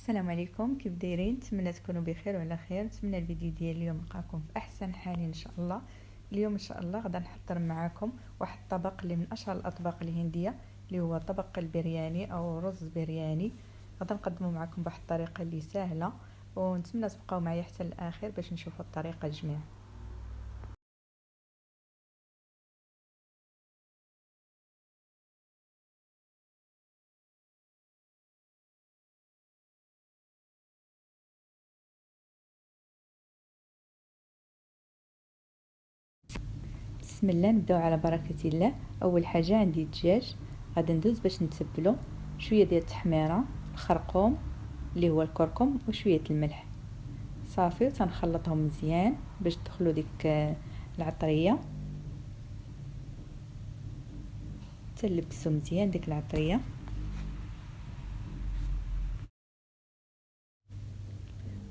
السلام عليكم، كيف دايرين؟ نتمنى تكونوا بخير وعلى خير. نتمنى الفيديو ديال اليوم يلقاكم في احسن حال ان شاء الله. اليوم ان شاء الله غادا نحضر معاكم واحد الطبق اللي من اشهر الاطباق الهنديه، اللي هو طبق البرياني او رز برياني. غادا نقدمه معاكم بواحد الطريقه اللي سهله، ونتمنى تبقاو معايا حتى الاخر باش نشوفوا الطريقه جميع. بسم الله، نبداو على بركه الله. اول حاجه عندي الدجاج، غادي ندوز باش نتبلو شويه ديال التحميره، الخرقوم اللي هو الكركم، وشويه الملح. صافي، وتنخلطهم مزيان باش تدخلوا ديك العطريه، تلبسوا مزيان ديك العطريه.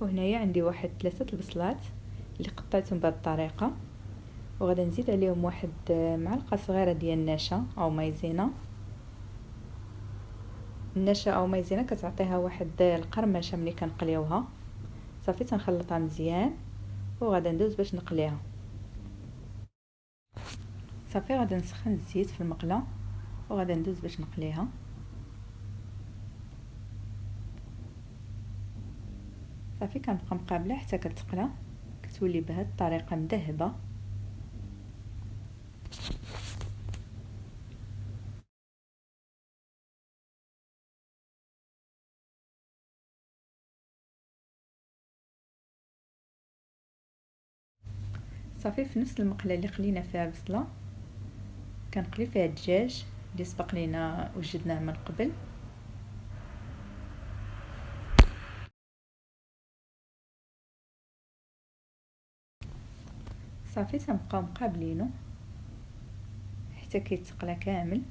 وهنايا عندي واحد 3 البصلات اللي قطعتهم بهذه الطريقه، وغادي نزيد عليهم واحد معلقه صغيره ديال النشا او مايزينا. النشا او مايزينا كتعطيها واحد القرمشه ملي كنقليوها. صافي، تنخلطها مزيان وغادي ندوز باش نقليها. صافي، غادي نسخن الزيت في المقله وغادي ندوز باش نقليها. صافي، كنبقى مقابله حتى كتقلى، كتولي بهذه الطريقه مذهبه. صافي، في نفس المقله اللي قلينا فيها البصله كنقلي فيها الدجاج اللي سبق لينا وجدناه من قبل. صافي، تنبقاو مقابلينه حتى كيتقلى كامل،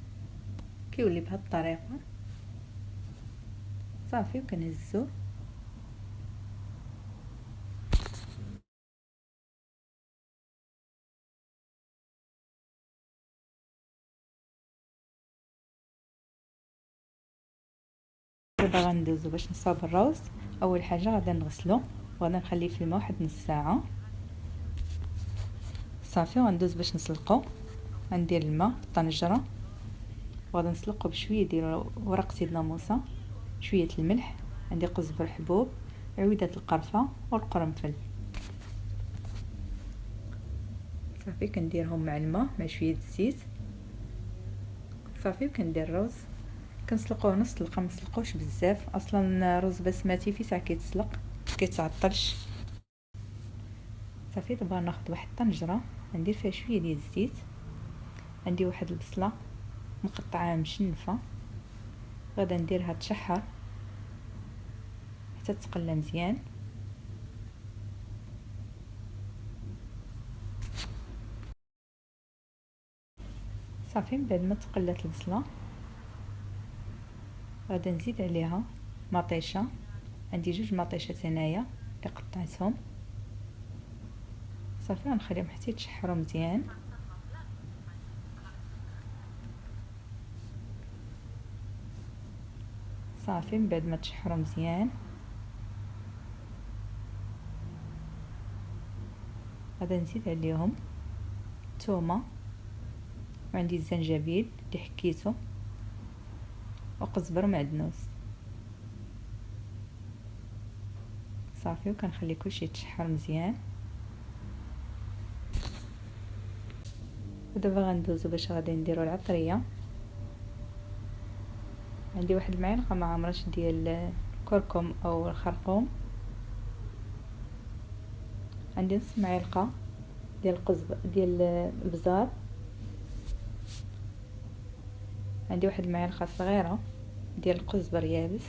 كيولي بهذه الطريقه. صافي، وكنهزوه. دابا غندوزو باش نصاوب الروز. اول حاجه غادي نغسلو وغادي نخليه في الماء واحد نص ساعه. صافي، وغندوز باش نسلقو. غندير الماء في الطنجره وغادي نسلقو بشويه ديال ورق زيت ناموسه، شويه الملح، عندي قزبر حبوب، عويده القرفه والقرنفل. صافي، كنديرهم مع الماء مع شويه الزيت. صافي، وكندير الرز كنسلقوه نص سلقه، ما نسلقوش بزاف، اصلا رز بسمتي في ساعه كيتسلق كيتعطلش. صافي، دابا ناخذ واحد الطنجره ندير فيها شويه ديال الزيت. عندي واحد البصله مقطعه مشنفه، غادا نديرها تشحر حتى تقلى مزيان. صافي، من بعد ما تقلات البصله غادا نزيد عليها مطيشه. عندي 2 مطيشات هنايا اللي قطعتهم. صافي، غنخليهم حتى يتشحروا مزيان. صافي، من بعد ما تشحروا مزيان غادا نزيد عليهم الثومه، وعندي الزنجبيل اللي حكيته، وقزبر ومعدنوس. صافي، وكنخلي كلشي يتشحر مزيان. ودابا غندوزو باش غادي نديرو العطريه. عندي واحد المعلقه مع عمرش ديال الكركم او الخرقوم، عندي نص معلقه ديال القزبر ديال البزار، عندي واحد المعلقه صغيره ديال القزبر يابس،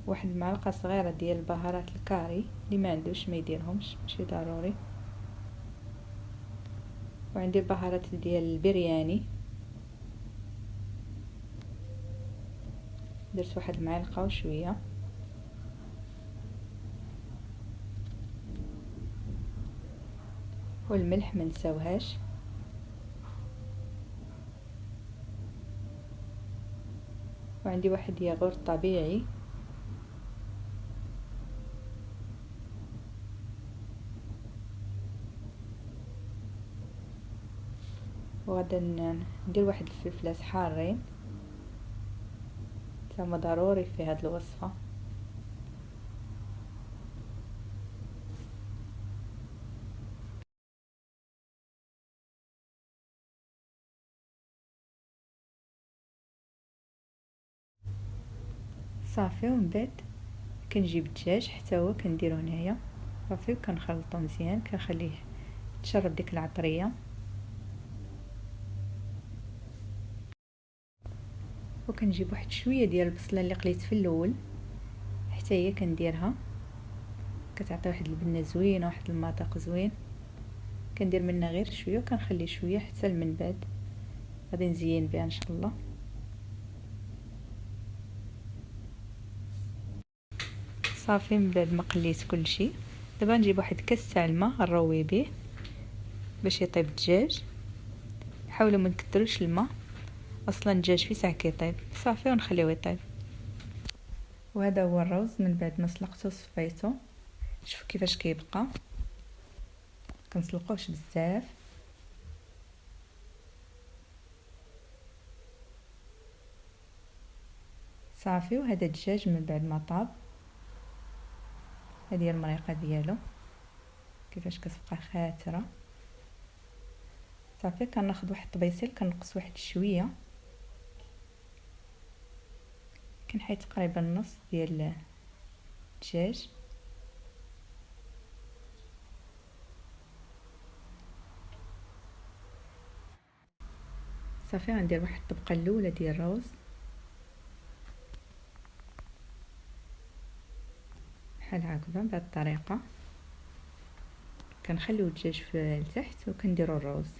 واحد المعلقه صغيره ديال البهارات الكاري اللي ما عندوش ما يديرهمش، ماشي ضروري، وعندي البهارات ديال البرياني، درت واحد المعلقه وشويه. والملح ما نساوهاش. وعندي واحد ياغورت طبيعي، وغادا ندير واحد الفلفلات حارين تما ضروري في هاد الوصفه. صافي، ومن بعد كنجيب الدجاج حتى هو كنديرو هنايا صافي، وكنخلطو مزيان، كنخليه تشرب ديك العطريه، وكنجيب واحد شويه ديال البصله اللي قليت في الاول حتى هي كنديرها، كتعطي واحد البنه زوينه، واحد المذاق زوين. كندير منها غير شويه وكنخلي شويه حتى من بعد غادي نزين بها ان شاء الله. صافي، من بعد ما قليت كلشي دابا نجيب واحد كاس تاع الماء نروي به باش يطيب الدجاج. حاولوا ما نكثروش الماء، اصلا الدجاج في ساعه كيطيب صافي، ونخليوه يطيب. وهذا هو الرز من بعد ما سلقته وصفيته. شوفوا كيفاش كيبقى، كنسلقوش بزاف. صافي، وهذا الدجاج من بعد ما طاب، هذه هي المريقه ديالو كيفاش كتبقى خاتره. صافي، كناخذ واحد الطبيسيل كنقص واحد شويه، كنحيد تقريبا نص ديال الدجاج. صافي، غندير واحد الطبقه الاولى ديال الرز بحال هكذا بهذه الطريقه. كنخليو الدجاج في التحت وكنديروا الرز.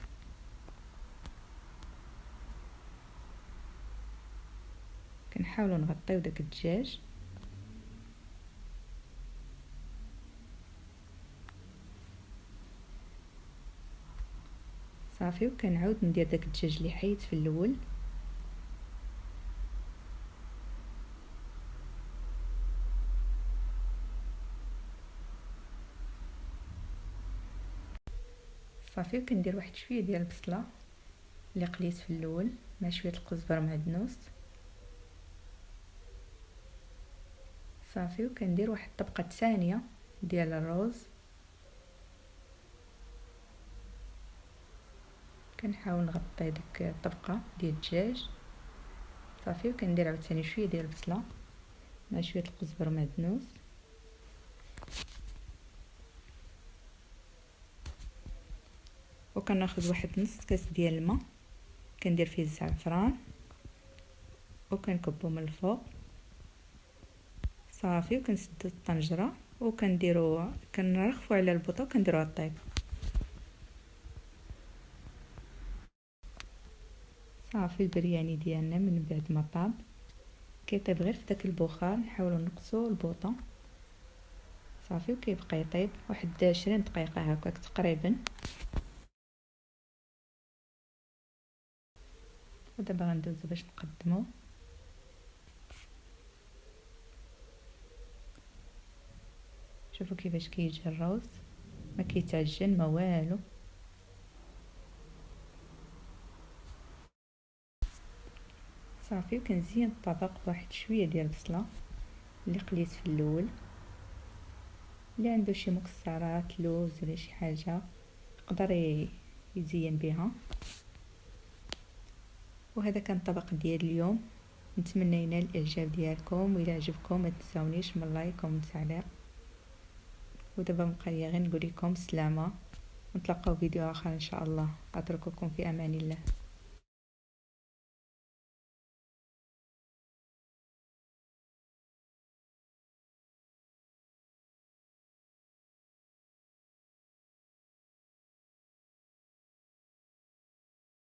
كنحاولوا نغطيو داك الدجاج. صافي، وكنعاود ندير داك الدجاج اللي حيت في الاول. صافي، وكندير واحد شويه ديال البصله اللي قليت في الاول مع شويه الكزبره معدنوس. صافي، وكندير واحد الطبقه ثانيه ديال الرز. كنحاول نغطي ديك الطبقه ديال الدجاج. صافي، وكندير عاوتاني شويه ديال البصله مع شويه الكزبره معدنوس. وكناخذ واحد نص كاس ديال الماء كندير فيه الزعفران وكنكبو من الفوق. صافي، وكنسدو الطنجره وكنديرو كنرخفو على البوطه وكنديروها طيب. صافي، البرياني ديالنا من بعد ما طاب كيطيب غير في داك البخار، نحاولوا نقصوا البوطه. صافي، وكيبقى يطيب واحد 20 دقيقه هكاك تقريبا. ودابا غندوزو باش نقدمو. شوفوا كيفاش كيجي الروز، ما كيتعجن ما والو. صافي، وكنزين الطبق بواحد شويه ديال البصله اللي قليت في الاول. اللي عنده شي مكسرات لوز ولا شي حاجه يقدر يزين بها. وهذا كان الطبق ديال اليوم. نتمنى ينال الاعجاب ديالكم، والى عجبكم ما تنساونيش من لايك ومن تعليق. ودابا بقى لي غير نقول لكم سلامه، ونتلاقاو فيديو اخر ان شاء الله. اترككم في امان الله.